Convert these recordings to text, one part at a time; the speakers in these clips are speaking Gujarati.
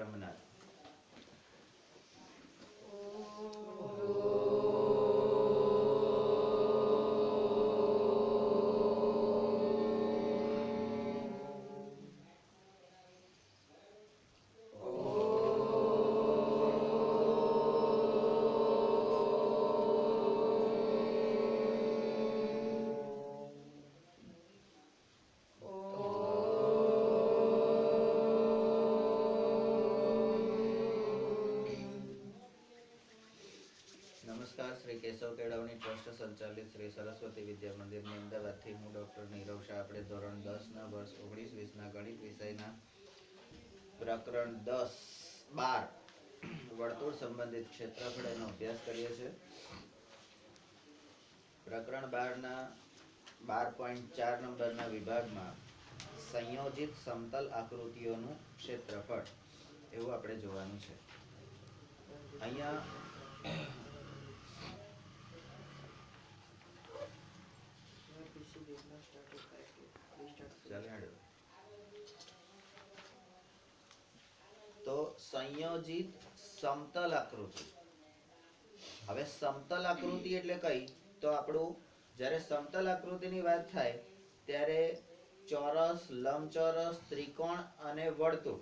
ब्रह्मनाथ। नमस्कार। श्री केशव केळवणी ट्रस्ट संचालित श्री सरस्वती विद्या मंदिर में अमदावाद थी हूँ डॉक्टर नीरव शाह આપણે ધોરણ 10 ના વર્ષ 19-20 ના ગણિત વિષયના પ્રકરણ 10 12 વર્તુળ સંબંધિત ક્ષેત્રફળ એનો અભ્યાસ કરીએ છીએ। પ્રકરણ 12 ના 12.4 નંબરના વિભાગમાં સંયોજિત સમતલ આકૃતિઓનું ક્ષેત્રફળ એવું આપણે જોવાનું છે। અહીંયા तो संयोजित समतल आकृति। હવે સમતલ આકૃતિ એટલે કઈ? તો આપણું જ્યારે સમતલ આકૃતિની વાત થાય ત્યારે ચોરસ, લંબચોરસ, ત્રિકોણ અને વર્તુળ,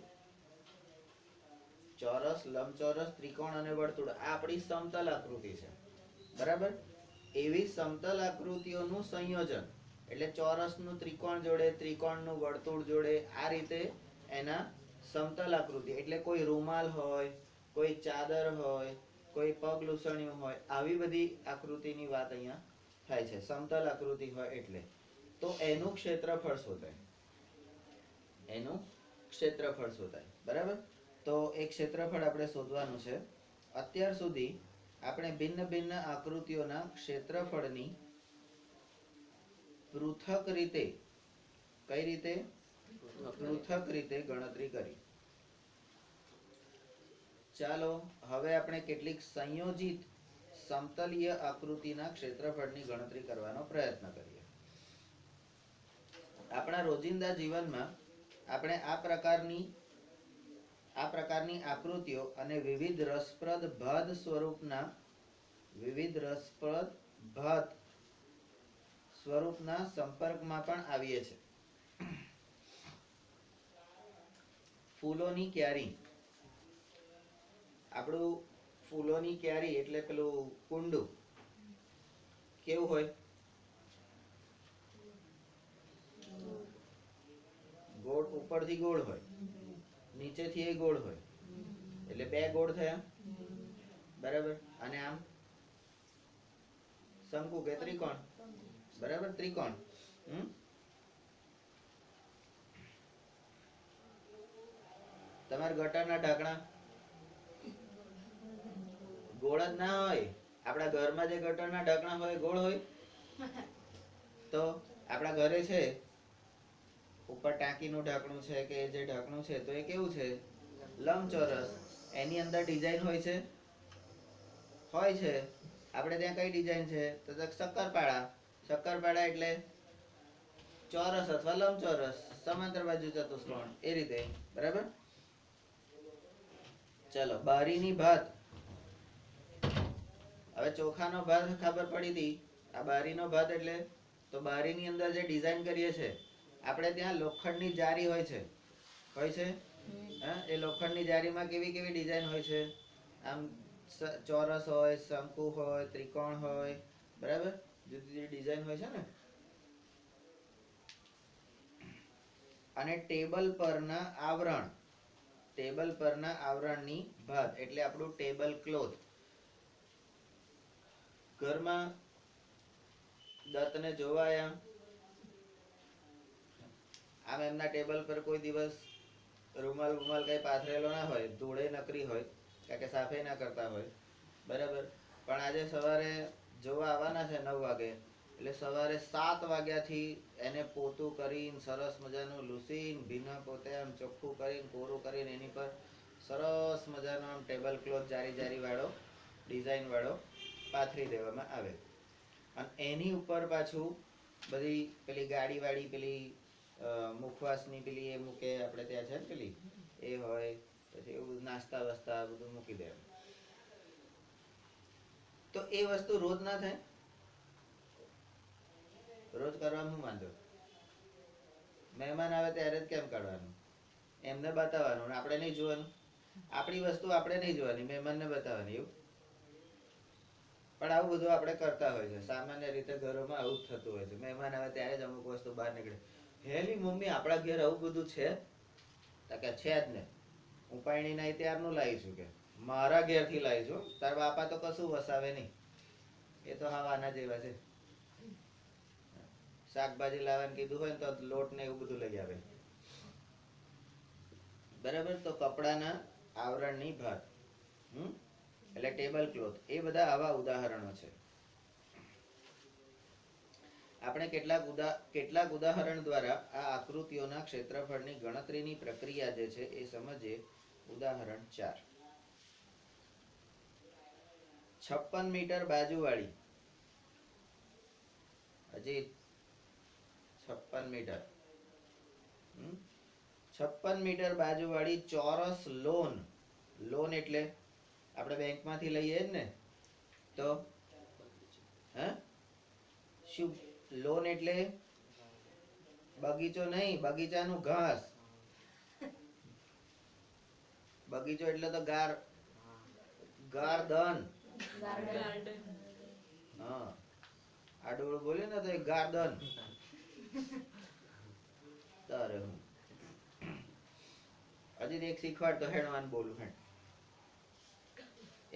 ચોરસ, લંબચોરસ, ત્રિકોણ અને વર્તુળ આ આપણી સમતલ આકૃતિ છે, બરાબર? એવી સમતલ આકૃતિઓનું સંયોજન એટલે ચોરસનું ત્રિકોણ જોડે, ત્રિકોણનું વર્તુળ જોડે, આ રીતે એના સમતલ આકૃતિ એટલે કોઈ રૂમાલ હોય, કોઈ ચાદર હોય, કોઈ પગ લૂસણિયું હોય, આવી બધી આકૃતિની વાત અહીંયા થાય છે। સમતલ આકૃતિ હોય એટલે તો એનું ક્ષેત્રફળ શોધાય, એનું ક્ષેત્રફળ શોધાય, બરાબર? તો એ ક્ષેત્રફળ આપણે શોધવાનું છે। અત્યાર સુધી આપણે ભિન્ન ભિન્ન આકૃતિઓના ક્ષેત્રફળની પૃથક રીતે, કઈ રીતે? પૃથક રીતે ગણતરી કરી। ચાલો હવે આપણે કેટલીક સંયોજિત સમતલીય આકૃતિના ક્ષેત્રફળની ગણતરી કરવાનો પ્રયત્ન કરીએ। આપણા રોજિંદા જીવનમાં આપણે આ પ્રકારની આકૃતિઓ અને વિવિધ રસપ્રદ ભાત સ્વરૂપના સંપર્કમાં પણ આવીએ છીએ। ફૂલોની ક્યારી, આપણું ફૂલોની ક્યારી એટલે પેલું કુંડું કેવું હોય? ગોળ, ઉપરથી ગોળ હોય, નીચેથી એ ગોળ હોય, એટલે બે ગોળ થયા, બરાબર? અને આમ શંકુ કે ત્રિકોણ, બરાબર? ત્રિકોણ। તમારા ગટરના ઢાંકણા ગોળ જ ના હોય। આપણા ઘરમાં જે ગટરના ઢાંકણા હોય ગોળ હોય? તો આપણા ઘરે છે ઉપર ટાંકીનું ઢાંકણું છે કે જે ઢાંકણું છે તો એ કેવું છે? લંબચોરસ। એની અંદર ડિઝાઇન હોય છે? હોય છે। આપણે ત્યાં કઈ ડિઝાઇન છે? તો શક્કરપાળા। શક્કરપાળા એટલે ચોરસ અથવા લંબચોરસ, સમાંતર બાજુ ચતુષ્કોણ, એ રીતે, બરાબર? ચલો બારીની ભાત। હવે ચોખાનો ભાત ખબર પડી હતી, આ બારીનો ભાત એટલે તો બારીની અંદર જે ડિઝાઇન કરીએ છે આપણે ત્યાં લોખંડની જારી હોય છે, હોય છે? એ લોખંડની જારીમાં કેવી કેવી ડિઝાઇન હોય છે? આમ ચોરસ હોય, શંકુ હોય, ત્રિકોણ હોય, બરાબર? જુદી જુદી ડિઝાઇન હોય છે ને। અને ટેબલ પરના આવરણની ભાત એટલે આપણું ટેબલ ક્લોથ। ઘરમાં દત્તને જોવાયા, આમ એમના ટેબલ પર કોઈ દિવસ રૂમાલ કઈ પાથરેલો ના હોય, ધૂળે નકરી હોય, કારણ કે સાફે ના કરતા હોય, બરાબર? પણ આજે સવારે જોવા આવવાના છે 9 વાગે, એટલે સવારે 7 વાગ્યાથી એને પોતું કરીને સરસ મજાનું લૂસીને ભીના પોતે આમ ચોખ્ખું કરીને કોરું કરીને એની પર સરસ મજાનો આમ ટેબલ ક્લોથ જારી વાળો, ડિઝાઇન વાળો પાથરી દેવામાં આવે। અને એની ઉપર પાછું બધી પેલી ગાડીવાળી પેલી મુખવાસની પેલી એ મૂકે, આપણે ત્યાં છે ને પેલી એ હોય, પછી એવું તો એ વસ્તુ રોજ ના થાય? રોજ કરવામાં શું વાંધો? મહેમાન આવે ત્યારે જ કેમ કાઢવાનું? એમને બતાવવાનું ને આપણે નહીં જોવાનું? આપણી વસ્તુ આપણે નહીં જોવાની, મહેમાનને બતાવવાની, એવું? પણ આવું બધું આપણે કરતા હોય છે. સામાન્ય રીતે ઘરોમાં આવું જ થતું હોય છે. મહેમાન આવે ત્યારે જ અમુક વસ્તુ બહાર નીકળે. હેલી મમ્મી આપણા ઘેર આવું બધું છે? તો કે છે જ ને, હું પાણી નહીં ત્યારનું લાવીશું કે મારા ઘેરથી લાવીશું. તાર બાપા તો કશું વસાવે નહીં, એ તો હા આના જેવા છે. શાકભાજી લાવવાનું કીધું હોય ને તો લોટ ને એવું બધું લઈ આવે. બરાબર? તો કપડાના આવરણની ભાત, એટલે ટેબલ ક્લોથ, એ બધા આવા ઉદાહરણો છે. આપણે કેટલાક ઉદાહરણ દ્વારા આ આકૃતિઓના ક્ષેત્રફળની ગણતરીની પ્રક્રિયા જે છે એ સમજીએ. ઉદાહરણ 4. 56 મીટર બાજુવાળી, હજી 56 મીટર 56 મીટર બાજુવાળી ચોરસ લોન. લોન એટલે આપણે બેંકમાંથી લઈએ જ ને, તો શું લોન એટલે? બગીચો નહીં, બગીચાનું ઘાસ. બગીચો એટલે તો ગાર્ડન. હા, આડું બોલ્યું ને તો એક ગાર્ડન. તારે હું હજી એક શીખવાડ તો હેણવાન બોલું. હેણ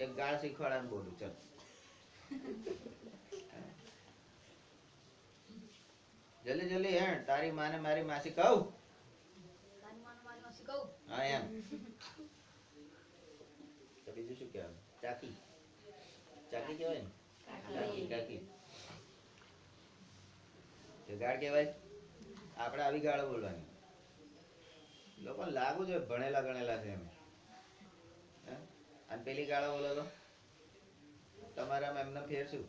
એક ગાળ શીખવાડવાનું બોલું. ચાલ જલ્દી જલ્દી હેણ. તારી માને મારી માસી કહું. હા એમ. તો બીજું શું કહેવાનું? ચાકી. ચાકી કહેવાય ને? ચાકી. ગાળ કહેવાય? આપણે આવી ગાળો બોલવાની. લોકો લાગુ છે ભણેલા ગણેલા છે એમ. અને પેલી ગાળો બોલો તો તમારામાં એમને ફેર શું?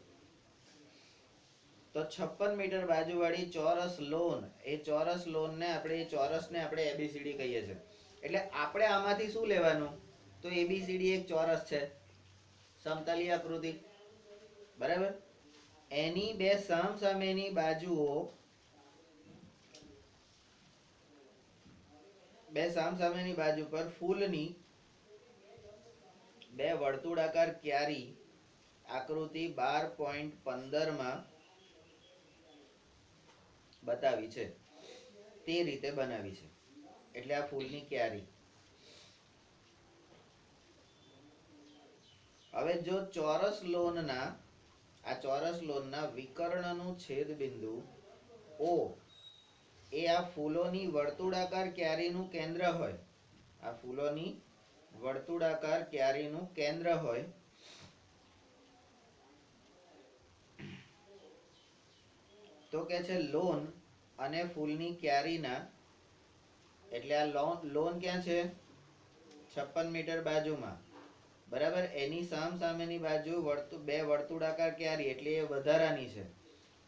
તો 56 મીટર બાજુવાળી ચોરસ લોન, એ ચોરસ લોન ને આપણે એબીસીડી કહીએ છીએ. એટલે આપણે આમાંથી શું લેવાનું? તો એબીસીડી એક ચોરસ છે, સમતલી આકૃતિ. બરાબર? એની બે સામસામેની બાજુઓ, બે સામસામેની બાજુ પર ફૂલની બે વર્તુળાકાર ક્યારી આકૃતિ 12.15 માં બતાવી છે. તે રીતે બનાવી છે. એટલે આ ફૂલની ક્યારી. હવે જો ચોરસ લોનના વિકર્ણનું છેદ બિંદુ O એ આ ફૂલોની વર્તુળાકાર ક્યારીનું કેન્દ્ર હોય, આ ફૂલોની વર્તુળાકાર ક્યારીનું કેન્દ્ર હોય, તો કે છે લોન અને ફૂલની ક્યારીના, એટલે આ લોન ક્યાં છે? 56 મીટર બાજુમાં. બરાબર? એની સામસામેની બાજુ બે વર્તુળાકાર ક્યારી, એટલે એ વધારાની છે.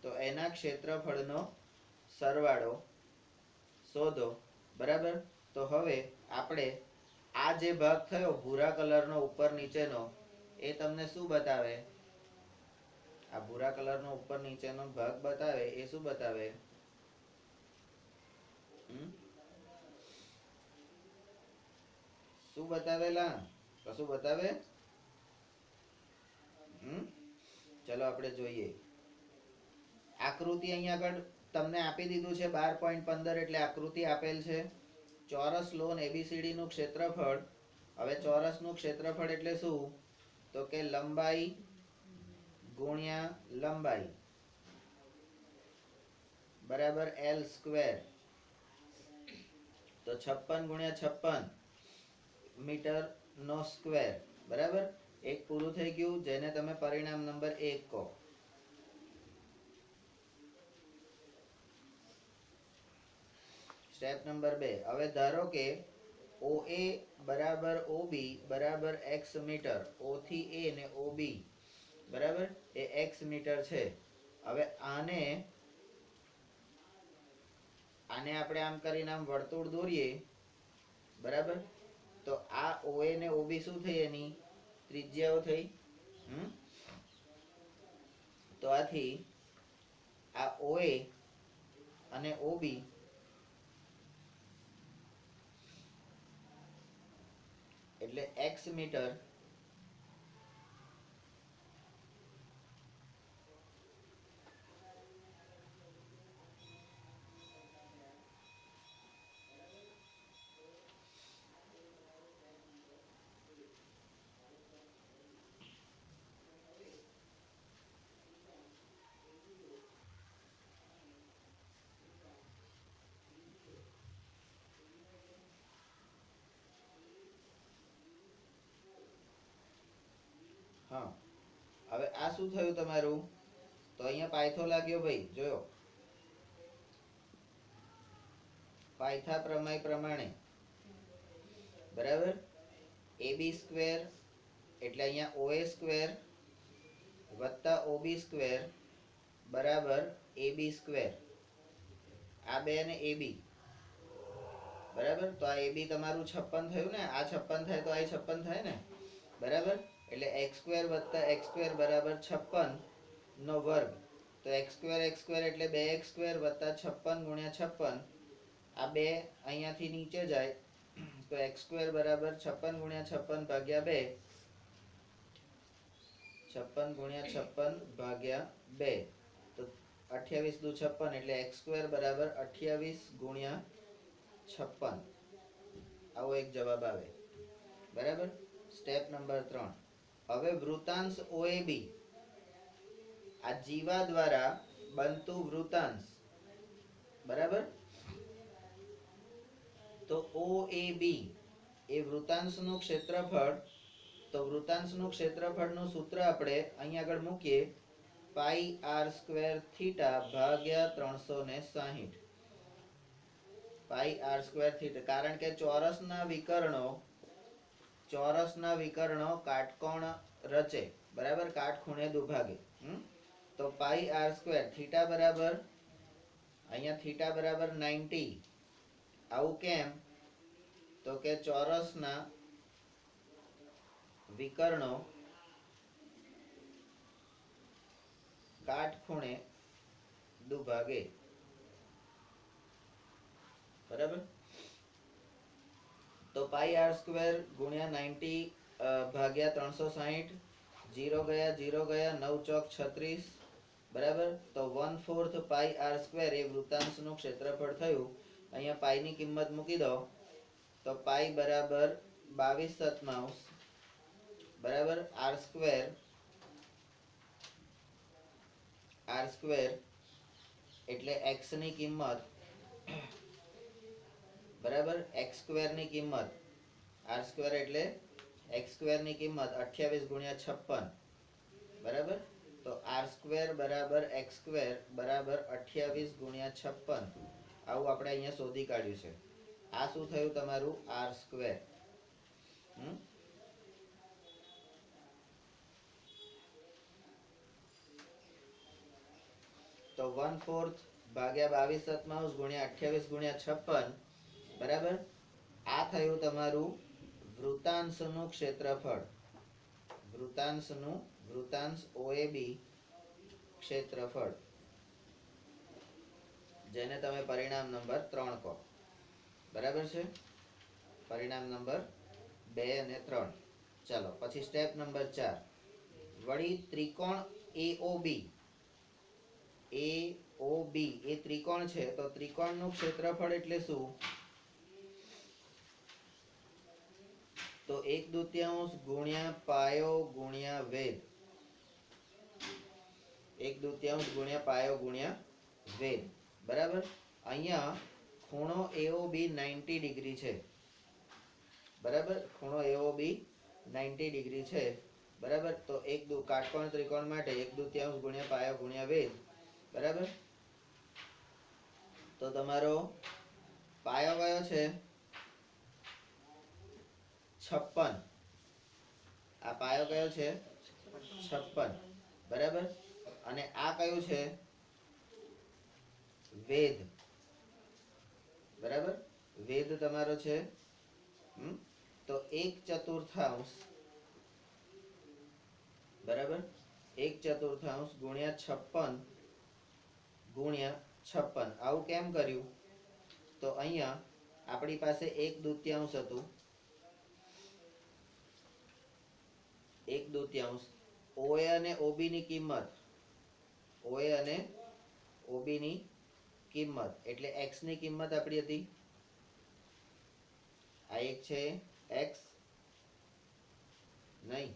તો એના ક્ષેત્રફળનો સરવાળો શોધો. બરાબર? તો હવે આપણે આ જે ભાગ થયો ભૂરા કલરનો ઉપર નીચેનો, એ તમને શું બતાવે? આ ભૂરા કલરનો ઉપર નીચેનો ભાગ બતાવે, એ શું બતાવે? શું બતાવેલા? કશું બતાવે? ચલો આપણે જોઈએ. આકૃતિ અહીંયા આગળ તમને આપી દીધું છે 12.15, એટલે આકૃતિ આપેલ છે. ચોરસ લોન એબીસીડી નું ક્ષેત્રફળ. હવે ચોરસ નું ક્ષેત્રફળ એટલે શું? તો કે લંબાઈ ગુણ્યા લંબાઈ બરાબર L સ્ક્વેર. તો 56 ગુણ્યા 56 મીટર નો સ્ક્વેર. બરાબર? એક પૂરું થઈ ગયું, જેને તમે પરિણામ નંબર 1 કહો. Step number 2. હવે ધારો કે OA બરાબર OB બરાબર x મીટર. O થી A ને OB બરાબર એ x મીટર છે. હવે આને આપણે આમ કરીને આમ વર્તુળ દોરીએ. બરાબર? તો આ OA ને OB શું થઈ? એની ત્રિજ્યાઓ થઈ. તો આથી આ OA અને OB એટલે x મીટર હા હવે આ શું થયું તમારું તો અહીંયા પાયથો લાગ્યો ભાઈ જોયો પાયથા પ્રમેય પ્રમાણે બરાબર AB સ્ક્વેર એટલે અહીંયા OA સ્ક્વેર વત્તા OB સ્ક્વેર બરાબર AB સ્ક્વેર આ બે ને AB બરાબર તો આ AB તમારું 56 થયું ને આ 56 થાય તો આ 56 થાય ને બરાબર એટલે x સ્ક્વેર વત્તા x સ્ક્વેર બરાબર 56 નો વર્ગ તો x સ્ક્વેર એટલે 2x સ્ક્વેર વત્તા 56 ગુણ્યા 56 આ બે અહીંયાથી નીચે જાય તો x સ્ક્વેર બરાબર 56 ગુણ્યા 56 ભાગ્યા 2 56 ગુણ્યા 56 ભાગ્યા 2 તો 28 દુ 56 એટલે x સ્ક્વેર બરાબર 28 ગુણ્યા 56 આવો એક જવાબ આવે બરાબર સ્ટેપ નંબર 3 હવે વૃતાંશ OAB આ જીવા દ્વારા બનતું વૃતાંશ બરાબર તો OAB એ વૃતાંશનું ક્ષેત્રફળ તો વૃતાંશનું ક્ષેત્રફળનું સૂત્ર આપણે અહીં આગળ મૂકીએ પાઈ r² થીટા ભાગ્યા 360 પાઈ r² થીટા કારણ કે ચોરસના વિકર્ણો કાટકોણ રચે બરાબર કાટખૂણે દુભાગે તો પાઈ r² થીટા બરાબર અહીંયા થીટા બરાબર 90 આવું કેમ તો કે ચોરસના વિકર્ણો કાટખૂણે દુભાગે બરાબર તો પાઈ r² ગુણ્યા 90 ભાગ્યા 360 0 ગયા 9 ચોક 36 બરાબર તો 1/4 પાઈ r² એ વૃતાંશનું ક્ષેત્રફળ થયું અહીંયા પાઈ ની કિંમત મૂકી દો તો પાઈ બરાબર 22/7 બરાબર r² એટલે x ની કિંમત બરાબર x² ની કિંમત r² એટલે x² ની કિંમત 28 ગુણ્યા 56 બરાબર તો r² બરાબર x² બરાબર 28 ગુણ્યા 56 આવું આપણે અહીંયા શોધી કાઢ્યું છે આ શું થયું તમારું r² તો 1/4 ભાગ્યા 22/7 ગુણ્યા 28 ગુણ્યા 56 બરાબર આ થયું તમારું વૃતાંશનું ક્ષેત્રફળ વૃતાંશ OAB ક્ષેત્રફળ જેને તમે પરિણામ નંબર 3 કહો બરાબર છે પરિણામ નંબર 2 અને 3 ચાલો પછી સ્ટેપ નંબર 4 વળી ત્રિકોણ AOB એ ત્રિકોણ છે તો ત્રિકોણનું ક્ષેત્રફળ એટલે શું તો 1/2 ગુણ્યા પાયો ગુણ્યા વેધ 1/2 ગુણ્યા પાયો ગુણ્યા વેધ બરાબર અહીંયા ખૂણો AOB 90 ડિગ્રી છે બરાબર ખૂણો AOB 90 ડિગ્રી છે બરાબર તો કાટકોણ ત્રિકોણ માટે 1/2 ગુણ્યા પાયો ગુણ્યા વેધ બરાબર તો તમારો પાયો કયો છે 56 આ પાયો કયો છે 56 બરાબર અને આ કયું છે વેધ બરાબર વેધ તમારો છે તો 1/4 બરાબર 1/4 ગુણ્યા 56 ગુણ્યા 56. આવું કેમ કર્યું? તો અહીંયા આપણી પાસે 1/2 હતું. 1/2 OA અને OB ની કિંમત, OA અને OB ની કિંમત એટલે x ની કિંમત આપણી હતી, આ એક છે x નહીં,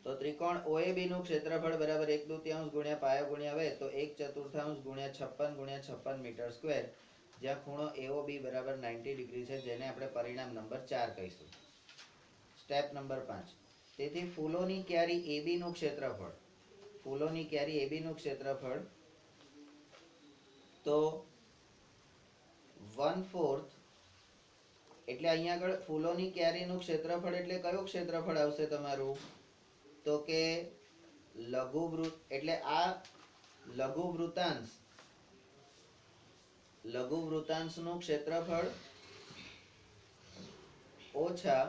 તો ત્રિકોણ OAB નું ક્ષેત્રફળ બરાબર 1/2 ગુણ્યા પાયો ગુણ્યા વેધ, તો 1/4 ગુણ્યા 56 ગુણ્યા 56 મીટર સ્ક્વેર, જ્યાં ખૂણો AOB બરાબર 90 ડિગ્રી છે, જેને આપણે પરિણામ નંબર 4 કહીશું. Step number 5. તેથી ફૂલોની ક્યારી AB નું ક્ષેત્રફળ, ફૂલોની ક્યારી AB નું ક્ષેત્રફળ તો 1/4 એટલે અહીંયા આગળ ફૂલોની ક્યારીનું ક્ષેત્રફળ એટલે કયું ક્ષેત્રફળ આવશે તમારું? તો કે લઘુવૃત્ત એટલે આ લઘુવૃતાંશનું ક્ષેત્રફળ ઓછા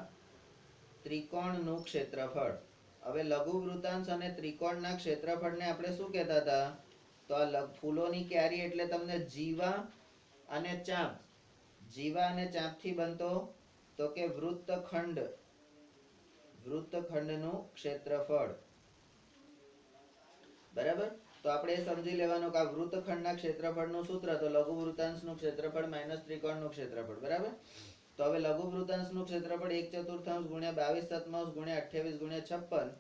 ત્રિકોણનું ક્ષેત્રફળ. હવે લઘુવૃતાંશ અને ત્રિકોણના ક્ષેત્રફળને આપણે શું કહેતા હતા? તો આ ફૂલોની ક્યારી એટલે તમને જીવા અને ચાપ, જીવા અને ચાપથી બનતો તો કે વૃત્તખંડનું ક્ષેત્રફળ. બરાબર? તો આપણે એ સમજી લેવાનું કે આ વૃત્તખંડના ક્ષેત્રફળનું સૂત્ર તો લઘુવૃતાંશનું ક્ષેત્રફળ માઈનસ ત્રિકોણનું ક્ષેત્રફળ. બરાબર? તો હવે લઘુવૃતાંશનું ક્ષેત્રફળ 1/4 ગુણ્યા 22/7 ગુણ્યા 28 ગુણ્યા 56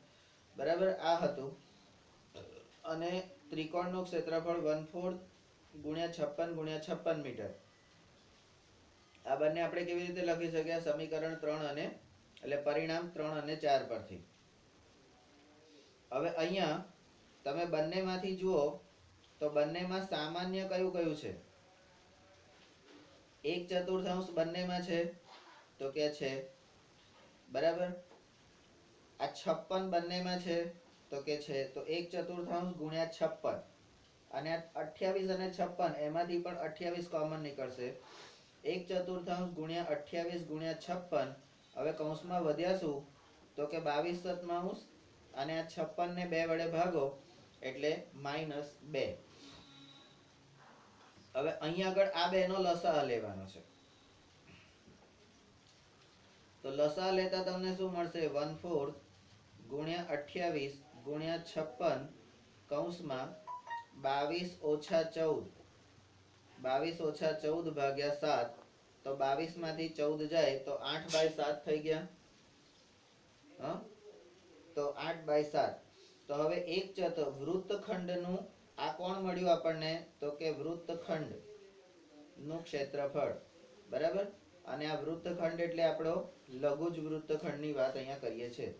બરાબર આ હતું, અને ત્રિકોણનું ક્ષેત્રફળ 1/4 ગુણ્યા 56 ગુણ્યા 56 મીટર. આ બંને આપણે કેવી રીતે લખી શકીએ? સમીકરણ 3 અને એટલે પરિણામ 3 અને 4 પરથી. હવે અહીંયા તમે બંનેમાંથી જુઓ તો બંનેમાં સામાન્ય કયું કયું છે? 1/4 બંનેમાં છે તો કે છે. બરાબર? આ 56 બંનેમાં છે તો કે છે. તો 1/4 ગુણ્યા 56 અને 28 અને 56 એમાંથી પણ 28 કોમન નીકળશે. 1/4 ગુણ્યા 28 ગુણ્યા 56. હવે કૌંસમાં વધ્યા શું? તો કે 22/7 અને આ 56 ને 2 વડે ભાગો એટલે -2. હવે અહીંયા આગળ આ બેનો લસાઅ લેવાનો છે. તો લસાઅ લેતા તમને શું મળશે? 1/4 ગુણ્યા 28 ગુણ્યા 56 કૌંસમાં 22 ઓછા 14, 22 ઓછા 14 ભાગ્યા 7. તો 22 માંથી 14 જાય તો 8/7 થઈ ગયા. તો 8/7. તો હવે 1/4 વૃત્તખંડનું આ કોણ મળ્યું આપણને? તો કે વૃત્તખંડનું ક્ષેત્રફળ. બરાબર? અને આ વૃત્તખંડ એટલે આપણો લઘુ જ વૃત્તખંડની વાત અહીંયા કરીએ છીએ.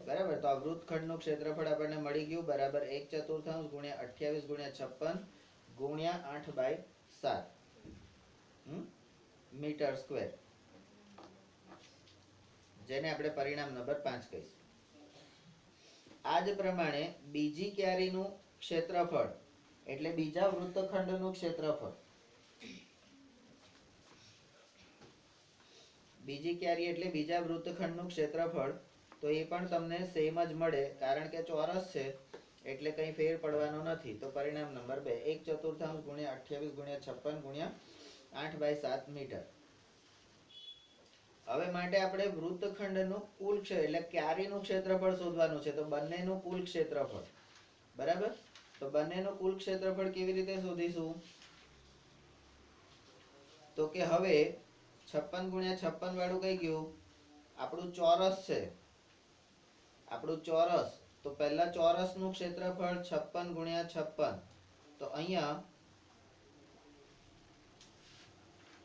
બરાબર? તો આ વૃત્તખંડનું ક્ષેત્રફળ આપણને મળી ગયું બરાબર 1/4 ગુણ્યા 28 ગુણ્યા 56 ગુણ્યા 8/7 મીટર સ્ક્વેર, જેને આપણે પરિણામ નંબર 5 કહીશું. આ જ પ્રમાણે બીજી ક્યારીનું ક્ષેત્રફળ એટલે બીજા વૃત્તખંડનું ક્ષેત્રફળ, બીજી ક્યારી એટલે બીજા વૃત્તખંડનું ક્ષેત્રફળ તો એ પણ તમને સેમ જ મળે, કારણ કે ચોરસ છે એટલે કંઈ ફેર પડવાનો નથી. તો પરિણામ નંબર 2 1/4 ગુણ્યા 28 ગુણ્યા 56 ગુણ્યા 8/7 મીટર. હવે માટે આપણે વૃત્તખંડનું કુલ એટલે ક્યારીનું ક્ષેત્રફળ શોધવાનું છે. તો બંનેનું કુલ ક્ષેત્રફળ. બરાબર? તો બંનેનું કુલ ક્ષેત્રફળ કેવી રીતે શોધીશું? તો કે હવે 56 ગુણ્યા 56 વાળું કઈ ગયું? આપણું ચોરસ છે, આપણું ચોરસ. તો પહેલા ચોરસનું ક્ષેત્રફળ 56 ગુણ્યા 56. તો અહીંયા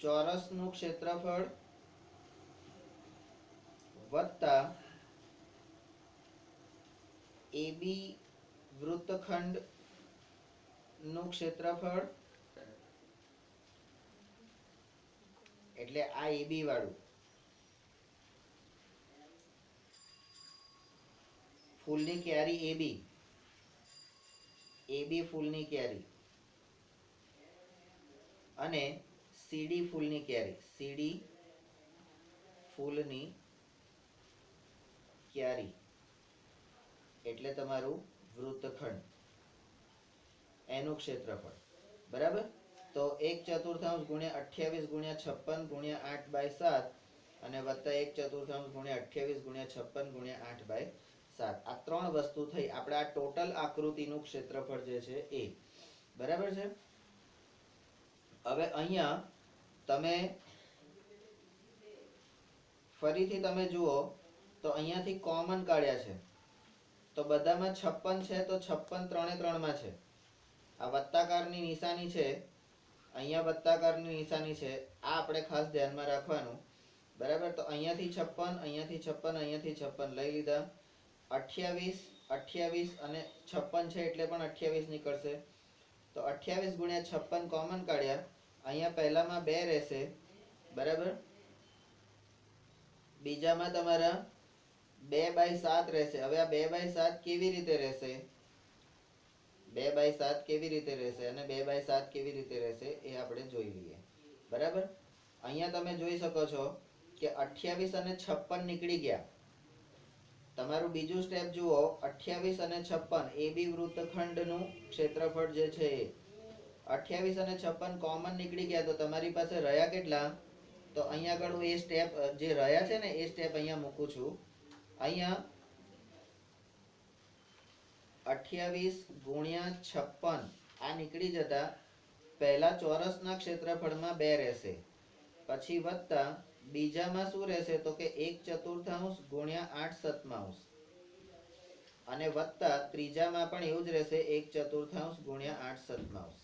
ચોરસનું ક્ષેત્રફળ વત્તા AB વૃત્તખંડ નું ક્ષેત્રફળ એટલે આ AB વાળું ફૂલની ક્યારી AB ફૂલની ક્યારી અને CD ફૂલની ક્યારી, CD ફૂલની ક્યારી એટલે તમારું વૃત્તખંડ, એનું ક્ષેત્રફળ. બરાબર. તો 1/4 ગુણ્યા 28 ગુણ્યા 56 ગુણ્યા 8/7 અને વત્તા 1/4 ગુણ્યા 28 ગુણ્યા 56 ગુણ્યા 8/7. આ ત્રણ વસ્તુ થઈ આપણે આ ટોટલ આકૃતિનું ક્ષેત્રફળ જે છે એ. બરાબર છે. હવે અહીંયા તમે ફરીથી તમે જુઓ તો અહીંયાથી કોમન કાઢ્યા છે તો બધામાં 56 છે તો 56 ત્રણે ત્રણમાં છે. આ વત્તાકારની નિશાની છે, અહીંયા વત્તાકારની નિશાની છે, આ આપણે ખાસ ધ્યાનમાં રાખવાનું. બરાબર. તો અહીંયાથી 56, અહીંયાથી 56, અહીંયાથી 56 લઈ લીધા. 28, 28 અને 56 છે એટલે પણ 28 નીકળશે. તો 28 ગુણ્યા 56 કોમન કાઢ્યા. અહીંયા પહેલામાં 2 રહેશે. બરાબર. બીજામાં તમારા 2/7 રહેશે. હવે આ 2/7 કેવી રીતે રહેશે? 2/7 કેવી રીતે રહેશે અને 2/7 કેવી રીતે રહેશે એ આપણે જોઈ લઈએ. બરાબર. અહીંયા તમે જોઈ શકો છો કે 28 અને 56 નીકળી ગયા. તમારું બીજું સ્ટેપ જુઓ. 28 અને 56 AB વૃત્તખંડનું ક્ષેત્રફળ જે છે એ 28 અને 56 કોમન નીકળી ગયા. તો તમારી પાસે રહ્યા કેટલા? તો અહીંયા આગળ હું એ સ્ટેપ જે રહ્યા છે ને એ સ્ટેપ અહીંયા મૂકું છું. અહીંયા 28 ગુણ્યા 56 આ નીકળી જતા પહેલા ચોરસના ક્ષેત્રફળમાં 2 રહેશે. પછી વત્તા બીજામાં શું રહેશે તો કે 1/4 ગુણ્યા 8/7 અને વત્તા ત્રીજામાં પણ એવું જ રહેશે 1/4 ગુણ્યા 8/7.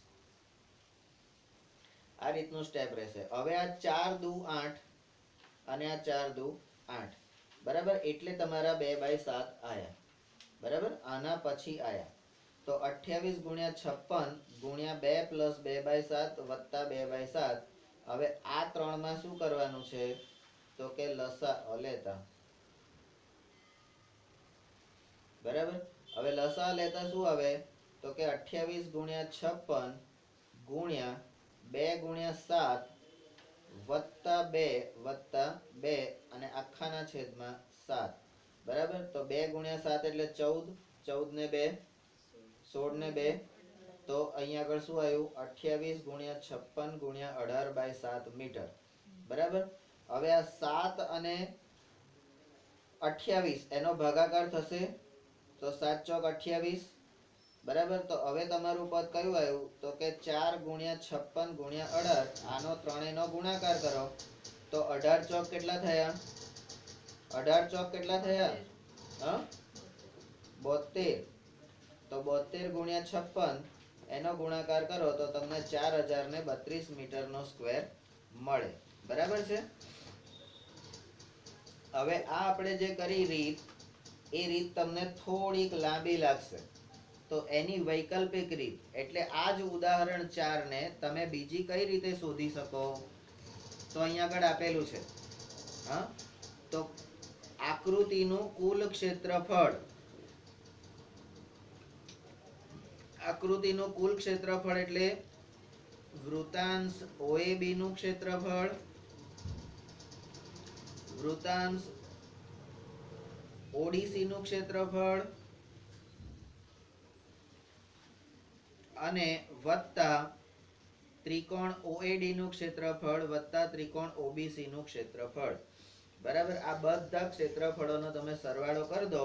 આ રીતનું સ્ટેપ રહેશે. હવે આ 4 દુ 8 અને આ 4 દુ 8. બરાબર. એટલે તમારા 2/7 આયા. બરાબર. આના પછી આયા તો 28 ગુણ્યા 56 ગુણ્યા 2 પ્લસ 2/7 વત્તા 2/7. હવે આ ત્રણમાં શું કરવાનું છે તો કે લસા લેતા. બરાબર. હવે લસા લેતા શું આવે તો કે 28 ગુણ્યા 56 ગુણ્યા 2 ગુણ્યા 7 વત્તા 2 વત્તા 2 અને આખાના છેદમાં 7. બરાબર. તો 2 ગુણ્યા 7 એટલે 14, 14 ને 2 16 ને 2. તો અહીંયા આગળ શું આવ્યું 28 ગુણ્યા 56 ગુણ્યા 18/7 મીટર. બરાબર. હવે આ 7 અને 28 એનો ભાગાકાર થશે તો 7 ચોક 28. બરાબર. તો હવે તમારું પદ કયું આવ્યું તો કે 4 ગુણ્યા 56 ગુણ્યા 18. આનો ત્રણેયનો ગુણાકાર કરો તો 18 ચોક કેટલા થયા? 18 ચોક કેટલા થયા? 72. તો 72 ગુણ્યા 56 એનો ગુણાકાર કરો તો તમને 4032 મીટરનો સ્ક્વેર મળે. બરાબર છે. હવે આ આપણે જે કરી રીત એ રીત તમને થોડીક લાંબી લાગશે તો એની વૈકલ્પિક રીત એટલે આ જ ઉદાહરણ 4 ને તમે બીજી કઈ રીતે શોધી શકો તો અહીંયા આગળ આપેલું છે. તો આકૃતિનું કુલ ક્ષેત્રફળ, આકૃતિનું કુલ ક્ષેત્રફળ એટલે વૃતાંશ OAB નું ક્ષેત્રફળ, વૃતાંશ ODC નું ક્ષેત્રફળ અને વત્તા ત્રિકોણ OAD નું ક્ષેત્રફળ વત્તા ત્રિકોણ OBC નું ક્ષેત્રફળ. બરાબર. આ બધા ક્ષેત્રફળોનો તમે સરવાળો કરી દો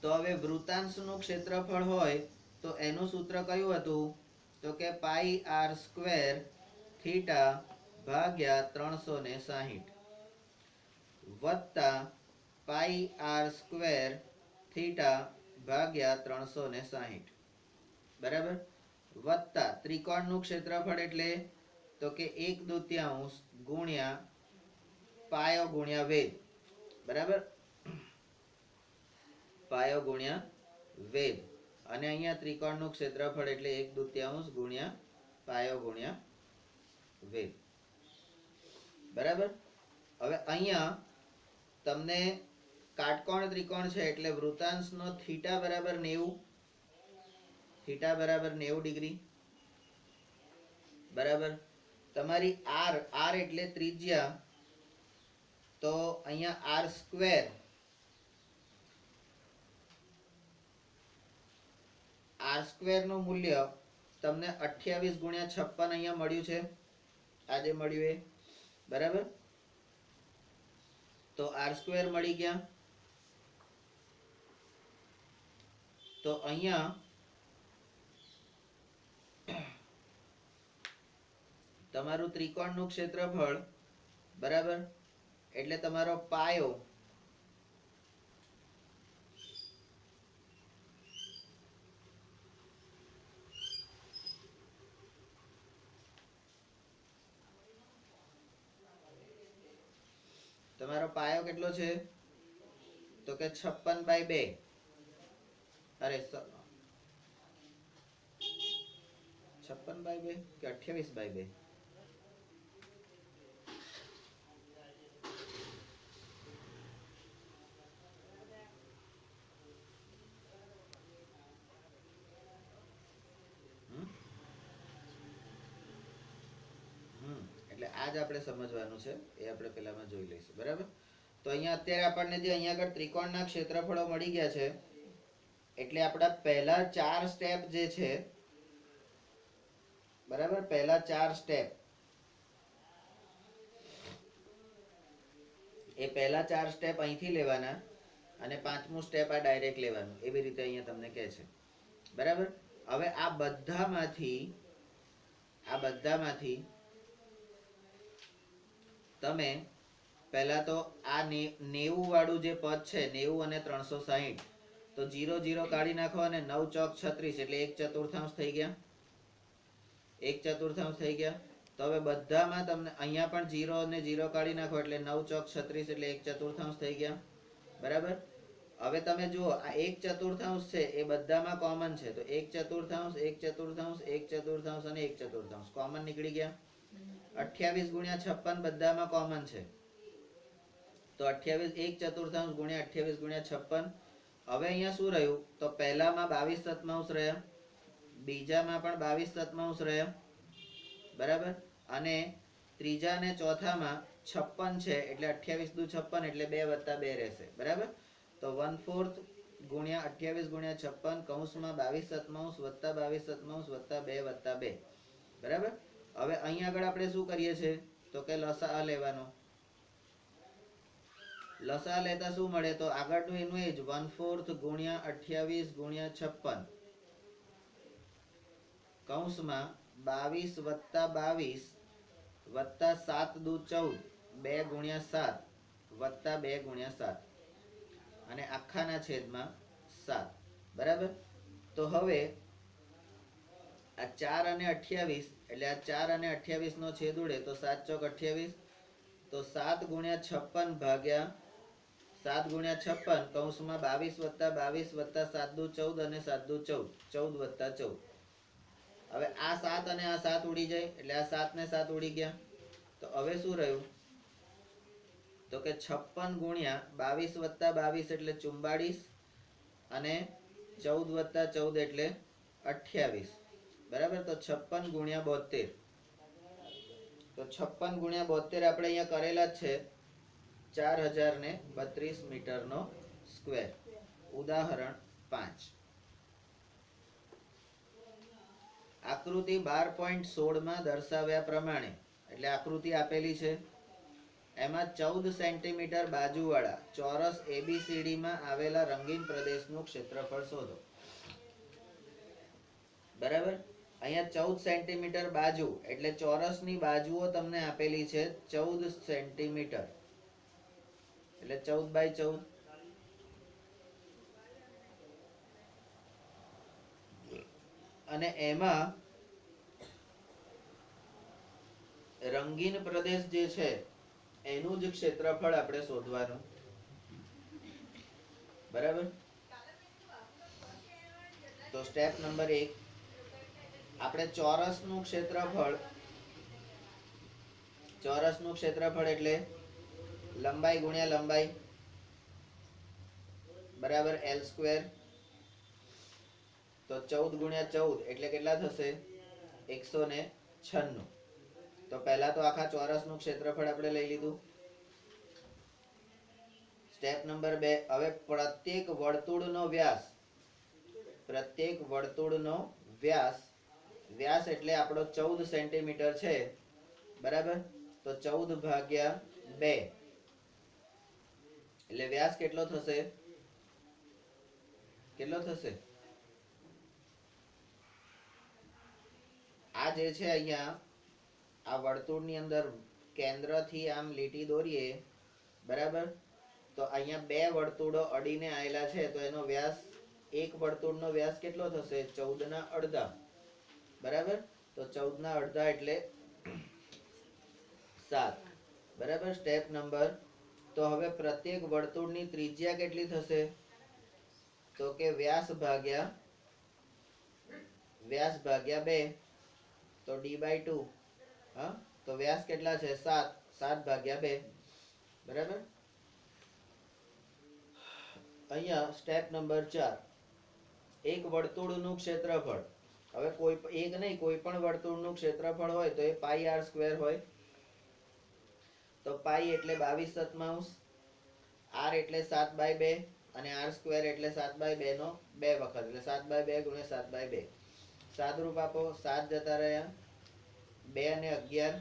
તો હવે વૃતાંશનું ક્ષેત્રફળ હોય તો એનું સૂત્ર કયું હતું તો કે પાઈ r સ્ક્વેર થીટા ભાગ્યા 360 વત્તા પાઈ r સ્ક્વેર થીટા ભાગ્યા 360. બરાબર. વત્તા ત્રિકોણનું ક્ષેત્રફળ એટલે તો કે 1/2 ગુણ્યા પાયો ગુણ્યા વેધ. બરાબર. પાયો ગુણ્યા વેધ અને અહીંયા ત્રિકોણનું ક્ષેત્રફળ એટલે 1/2 ગુણ્યા પાયો ગુણ્યા વેધ. બરાબર. હવે અહીંયા તમને કાટકોણ ત્રિકોણ છે એટલે વૃતાંશનો થીટા બરાબર 90 ડિગ્રી બરાબર. તમારી r એટલે ત્રિજ્યા, તો અહીંયા r સ્ક્વેર નું મૂલ્ય તમને 28 ગુણ્યા 56 અહીંયા મળ્યું છે, આજે મળ્યું એ બરાબર. તો r સ્ક્વેર મળી ગયા. તો અહીંયા તમારું ત્રિકોણનું ક્ષેત્રફળ બરાબર, એટલે તમારો પાયો કેટલો છે? તો કે 56/2. અરે 56/2 કે 28/2? એટલે આજ આપણે સમજવાનું છે, એ આપણે પેલામાં જોઈ લઈશું બરાબર. તો અહીંયા અત્યારે આપણને જે અહીંયા આગળ ત્રિકોણના ક્ષેત્રફળો મળી ગયા છે, એટલે આપણા પહેલા 4 સ્ટેપ જે છે બરાબર, પહેલા 4 સ્ટેપ, એ પહેલા 4 સ્ટેપ અહીંથી લેવાના અને પાંચમું સ્ટેપ આ ડાયરેક્ટ લેવાનું, એવી રીતે અહીંયા તમને કહે છે બરાબર. હવે આ બધામાંથી તમે પહેલા તો આ 90 વાળું જે પદ છે, 90 અને 360, તો 0 0 કાઢી નાખો અને 9 ચોક 36 એટલે 1/4 થઈ ગયા. 1/4 થઈ ગયા. તો હવે બધામાં તમને અહીંયા પણ 0 અને 0 કાઢી નાખો એટલે 9 ચોક 36 એટલે 1/4 થઈ ગયા બરાબર. હવે તમે જુઓ આ 1/4 છે એ બધામાં કોમન છે, તો 1/4 1/4 1/4 અને 1/4 કોમન નીકળી ગયા. 28 ગુણ્યા 56 બધામાં કોમન છે, તો 28 1/4 ગુણ્યા 28 ગુણ્યા 56. હવે અહીંયા શું રહ્યું? તો પહેલામાં 22/7 રહ્યા, બીજામાં પણ 22/7 રહ્યા બરાબર, અને ત્રીજા અને ચોથામાં 56 છે એટલે 28 દુ 56 એટલે 2 + 2 રહેશે બરાબર. તો 1/4 ગુણ્યા 28 ગુણ્યા 56 કૌંસમાં 22/7 વત્તા 22/7 વત્તા 2 વત્તા 2 બરાબર. હવે અહીંયા આગળ આપણે શું કરીએ છીએ? તો કે લસા લેવાનો. લસા લેતા શું મળે? તો આગળનું એનું એ જ 1/4 ગુણ્યા 28 ગુણ્યા 56 કૌંસમાં 22 વત્તા 22 વત્તા 7 દુ 14 2 ગુણ્યા 7 વત્તા 2 ગુણ્યા 7 અને આખાના છેદમાં 7 બરાબર. તો હવે આ 4 અને 28 એટલે આ 4 અને 28 નો છેદ ઉડે તો 7 ચોક 28, તો 7 ગુણ્યા 56 ભાગ્યા 7 ગુણ્યા 56 કૌંસમાં 22 વત્તા 22 વત્તા 7 દુ 14 અને 7 દુ 14 14 વત્તા 14. હવે આ 7 અને આ 7 ઉડી જાય એટલે આ 7 ને 7 ઉડી ગયા. તો હવે શું રહ્યું? તો કે 56 ગુણ્યા 22 વત્તા 22 એટલે 44 અને 14 વત્તા 14 એટલે 28 બરાબર. તો 56 ગુણ્યા 72, તો 56 ગુણ્યા 72 આપણે અહીંયા કરેલા જ છે 4032 મીટરનો સ્ક્વેર. ઉદાહરણ 5. આકૃતિ 12.16 માં દર્શાવ્યા પ્રમાણે, એટલે આકૃતિ આપેલી છે, એમાં 14 સેન્ટીમીટર બાજુવાળા ચોરસ ABCD માં આવેલા રંગીન પ્રદેશનું ક્ષેત્રફળ શોધો બરાબર. અહીંયા 14 સેન્ટીમીટર બાજુ એટલે ચોરસની બાજુઓ તમને આપેલી છે 14 સેન્ટીમીટર એટલે 14/14. અને એમાં રંગીન પ્રદેશ જે છે એનું જ ક્ષેત્રફળ આપણે શોધવાનું બરાબર. તો સ્ટેપ નંબર 1, આપણે ચોરસનું ક્ષેત્રફળ એટલે લંબાઈ ગુણ્યા લંબાઈ બરાબર એલ સ્ક્વેર. તો 14 ગુણ્યા 14 એટલે કેટલા થશે? 196. તો પહેલા તો આખા ચોરસનું ક્ષેત્રફળ આપણે લઈ લીધું. સ્ટેપ નંબર 2, હવે પ્રત્યેક વર્તુળનો વ્યાસ, પ્રત્યેક વર્તુળનો વ્યાસ, વ્યાસ એટલે આપણો 14 સેન્ટીમીટર છે, બરાબર? તો 14 ભાગ્યા 2 એટલે વ્યાસ કેટલો થશે? કેટલો થશે? આ જે છે અહીંયા આ વર્તુળની અંદર કેન્દ્રથી આમ લીટી દોરીએ, બરાબર? તો અહીંયા બે વર્તુળો અડીને આવેલા છે, તો એનો વ્યાસ, એક વર્તુળનો વ્યાસ કેટલો થશે? 14 ના અડધા, બરાબર? તો 14 ના અડધા એટલે 7, બરાબર? સ્ટેપ નંબર, તો હવે પ્રત્યેક વર્તુળની ત્રિજ્યા કેટલી થશે? તો કે વ્યાસ ભાગ્યા 2, તો d/2. હા, તો વ્યાસ કેટલા છે? 7, 7 ભાગ્યા 2, બરાબર? અહીંયા સ્ટેપ નંબર 4, એક વર્તુળનું ક્ષેત્રફળ. હવે કોઈ એક નહીં, કોઈ પણ વર્તુળનું ક્ષેત્રફળ હોય તો એ પાઈ r સ્ક્વેર હોય. તો પાઈ એટલે 22/7, r એટલે 7/2 અને r સ્ક્વેર એટલે 7/2 નો 2 વખત એટલે 7/2 ગુણ્યા 7/2. સાદરૂપ આપો, 7 જતા રહ્યા, 2 અને 11,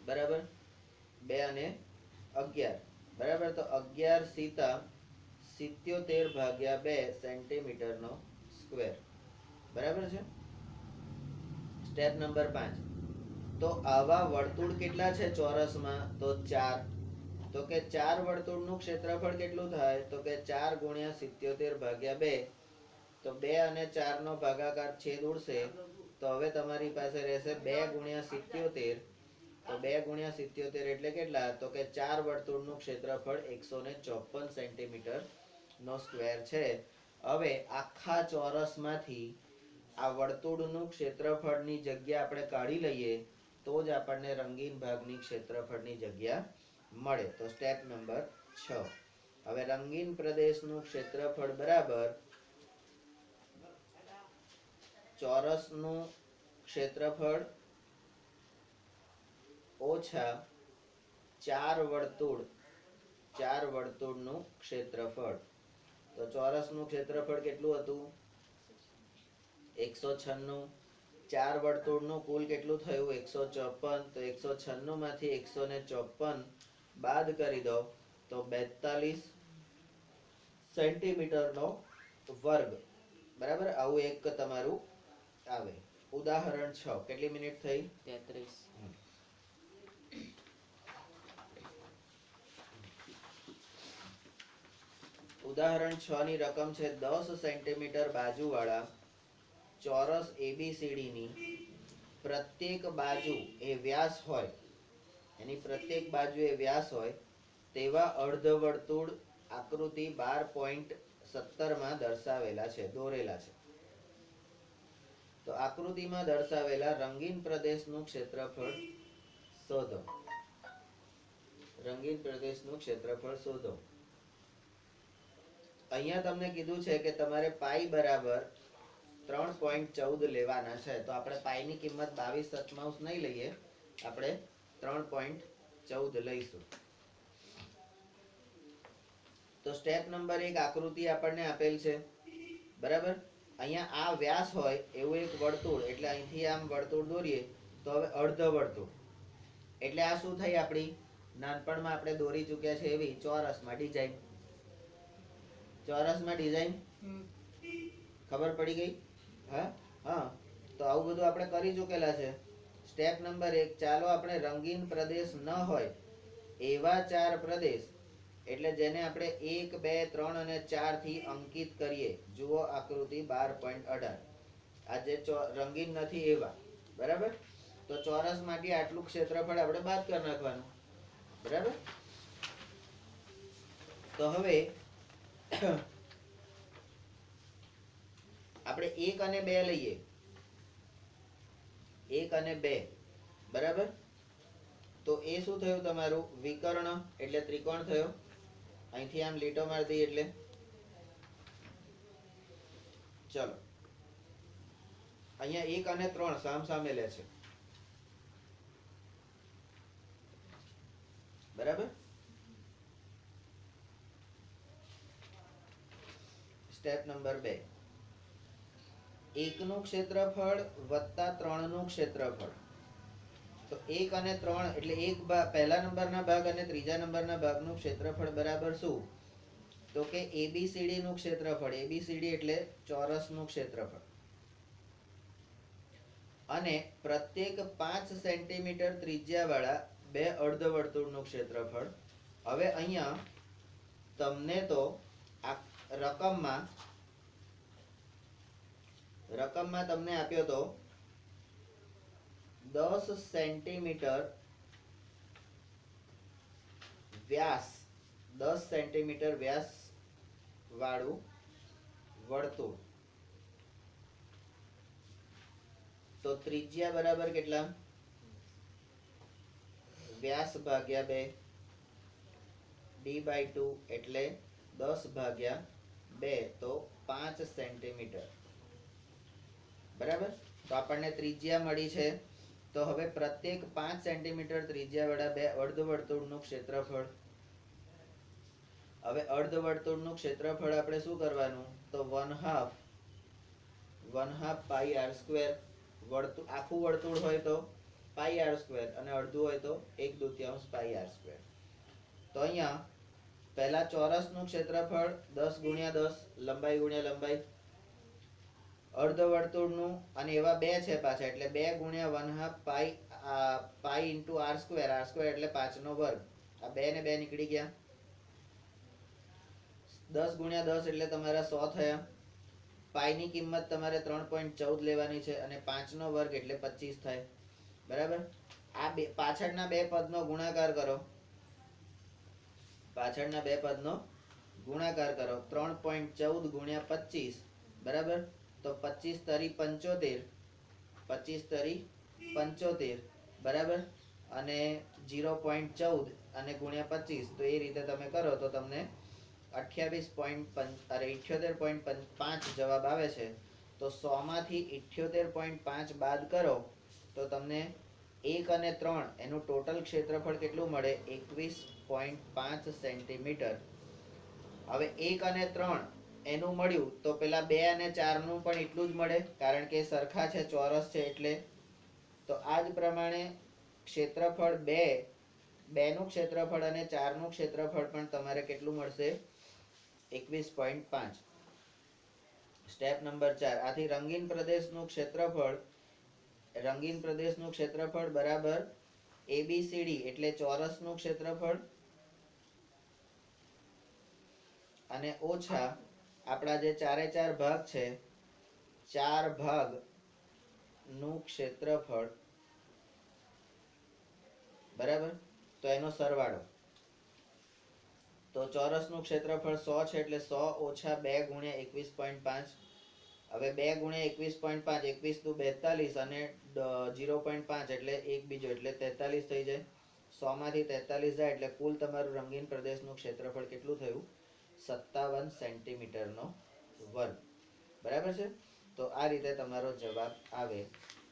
બરાબર? 2 અને 11, બરાબર? તો 11 સીતા 77 ભાગ્યા 2 સેન્ટીમીટર નો સ્ક્વેર, બરાબર છે? સ્ટેપ નંબર 5, તો આવા વર્તુળ કેટલા છે ચોરસમાં? તો 4. તો કે 4 વર્તુળનું ક્ષેત્રફળ કેટલું થાય? તો કે 4 ગુણ્યા 77 ભાગ્યા 2. તો 2 અને 4 નો ભાગાકાર છેદ ઉડશે, તો હવે તમારી પાસે રહેશે 2 ગુણ્યા 77. તો 2 ગુણ્યા 77 એટલે કેટલા? તો કે 4 વર્તુળનું ક્ષેત્રફળ 154 સેન્ટીમીટર નો સ્ક્વેર છે. હવે આખા ચોરસમાંથી આ વર્તુળનું ક્ષેત્રફળની જગ્યા આપણે કાઢી લઈએ તો જ આપણને રંગીન ભાગની ક્ષેત્રફળની જગ્યા મળે. તો સ્ટેપ નંબર 6, હવે રંગીન પ્રદેશનું ક્ષેત્રફળ બરાબર ચોરસનું ક્ષેત્રફળ ઓછા 4 વર્તુળનું ક્ષેત્રફળ. તો ચોરસનું ક્ષેત્રફળ કેટલું હતું? 196. 4 વર્તુળનું કુલ કેટલું થયું? 154. તો 196 માંથી 154 બાદ કરી દો તો 42 સેન્ટીમીટરનો વર્ગ, બરાબર? આવું એક તમારું આવે. ઉદાહરણ 6, કેટલી મિનિટ થઈ? 33. ઉદાહરણ 6 ની રકમ છે 10 સેન્ટીમીટર બાજુવાળા ચોરસ ABCD ની પ્રત્યેક બાજુ એ વ્યાસ હોય, એની પ્રત્યેક બાજુ એ વ્યાસ હોય તેવા અર્ધવર્તુળ આકૃતિ 12.17 માં દર્શાવેલા છે, દોરેલા છે. તો આકૃતિમાં દર્શાવેલા રંગીન પ્રદેશનું ક્ષેત્રફળ શોધો. રંગીન પ્રદેશનું ક્ષેત્રફળ શોધો. અહીંયા તમને કીધું છે કે તમારે પાઈ બરાબર 3.14 લેવાના છે. તો આપણે પાઈની કિંમત 22/7 નહીં લઈએ, આપણે 3.14 લઈશું. તો સ્ટેપ નંબર 1, આકૃતિ આપણને આપેલ છે, બરાબર? અહીંયા આ વ્યાસ હોય એવું એક વર્તુળ, એટલે અહીંથી આમ વર્તુળ દોરીએ તો હવે અર્ધ વર્તુળ એટલે આ શું થઈ? આપણી નાનપણમાં આપણે દોરી ચૂક્યા છે એવી ચોરસમાં ડિઝાઇન. ચોરસમાં ડિઝાઇન ખબર પડી ગઈ? હા હા, તો આવું બધું આપણે કરી ચૂકેલા છે. સ્ટેપ નંબર 1, ચાલો આપણે રંગીન પ્રદેશ ન હોય એવા 4 પ્રદેશ, એટલે જેને આપણે 1, 2, 3 અને 4 થી અંકિત કરીએ. જુઓ આકૃતિ 12.18. આ જે રંગીન નથી એવા, બરાબર? તો ચોરસ માંથી આટલું ક્ષેત્રફળ આપણે બાદ કરી નાખવાનું, બરાબર? તો હવે આપણે 1 અને 2 લઈએ. 1 અને 2, બરાબર? તો એ શું થયું તમારું? વિકર્ણ એટલે ત્રિકોણ થયો, અહીંથી આમ લીટો મારી દઈએ એટલે ચલો અહીંયા 1 અને 3 સામ સામે લે છે, બરાબર. સ્ટેપ નંબર 2, 1 નું ક્ષેત્રફળ વત્તા 3 નું ક્ષેત્રફળ. તો 1 અને 3 એટલે પહેલા નંબરના ભાગ અને ત્રીજા નંબરના ભાગનું ક્ષેત્રફળ બરાબર શું? તો કે એબીસીડી નું ક્ષેત્રફળ. એબીસીડી એટલે ચોરસનું ક્ષેત્રફળ. અને પ્રત્યેક 5 સેન્ટીમીટર ત્રિજ્યાવાળા બે અર્ધવર્તુળનું ક્ષેત્રફળ. હવે અહીંયા તમને તો આ રકમમાં તમને આપ્યો તો 10 સેન્ટીમીટર વ્યાસ, 10 સેન્ટીમીટર વ્યાસ વાળું વર્તુળ. તો ત્રિજ્યા બરાબર કેટલા? વ્યાસ ભાગ્યા 2 d/2 એટલે 10 ભાગ્યા 2 તો 5 સેન્ટીમીટર, બરાબર. તો આપણને ત્રિજ્યા મળી છે. તો હવે પ્રત્યેક 5 સેન્ટીમીટર ત્રિજ્યાવાળા બે અર્ધવર્તુળનું ક્ષેત્રફળ. હવે અર્ધવર્તુળનું ક્ષેત્રફળ આપણે શું કરવાનું? તો 1/2 પાઈ r સ્ક્વેર. આખું વર્તુળ હોય તો પાઈ r સ્ક્વેર અને અડધું હોય તો 1/2 પાઈ r સ્ક્વેર. તો અહીંયા પહેલા ચોરસનું ક્ષેત્રફળ 10 ગુણ્યા 10 લંબાઈ ગુણ્યા લંબાઈ. અર્ધવર્તુળનું અને એવા બે છે પાછા એટલે 2 ગુણ્યા 1/2 પાઈ into r square. r square એટલે 5 નો વર્ગ. આ 2 ને 2 નીકળી ગયા. 10 ગુણ્યા 10 એટલે તમારા 100 થયા. પાઈની કિંમત તમારે 3.14 લેવાની છે અને 5 નો વર્ગ એટલે 25 થાય, બરાબર. આ પાછળના બે પદનો ગુણાકાર કરો. પાછળના બે પદનો ગુણાકાર કરો. 3.14 ગુણ્યા 25, બરાબર. તો 25 તરી 75, 25 તરી 75, બરાબર. અને 0.14 અને ગુણ્યા 25. તો એ રીતે તમે કરો તો તમને 78.5 જવાબ આવે છે. તો 100 માંથી 78.5 બાદ કરો તો તમને 1 અને 3 એનું ટોટલ ક્ષેત્રફળ કેટલું મળે? 21.5 સેન્ટીમીટર. હવે 1 અને 3 એનું મળ્યું તો પેલા 2 અને 4 નું પણ એટલું જ મળે, કારણ કે સરખા છે, ચોરસ છે એટલે. તો આ જ પ્રમાણે ક્ષેત્રફળ 2 નું ક્ષેત્રફળ અને 4 નું ક્ષેત્રફળ પણ તમારે કેટલું મળશે? 21.5. સ્ટેપ નંબર 4, આથી રંગીન પ્રદેશનું ક્ષેત્રફળ બરાબર એબીસીડી એટલે ચોરસનું ક્ષેત્રફળ અને ઓછા આપણા જે 4 ભાગ છે, 4 ભાગ નું ક્ષેત્રફળ, બરાબર. તો એનો સરવાળો. તો ચોરસનું ક્ષેત્રફળ 100 છે એટલે 100 ઓછા 2 ગુણ્યા 21.5. હવે 2 ગુણ્યા 21.5, 21 × 42 અને 0.5 એટલે એક બીજો એટલે 43 થઈ જાય. 100 માંથી 43 જાય એટલે કુલ તમારું રંગીન પ્રદેશનું ક્ષેત્રફળ કેટલું થયું? 57 સેન્ટીમીટરનો વર્ગ, બરાબર છે. તો આ રીતે તમારો જવાબ આવે.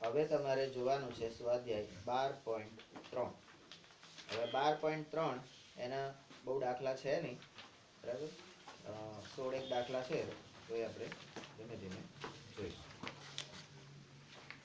હવે તમારે જોવાનું છે સ્વાધ્યાય 12.3. હવે 12.3 એના બહુ દાખલા છે નહીં, બરાબર. 16 દાખલા છે તો એ આપણે ધીમે ધીમે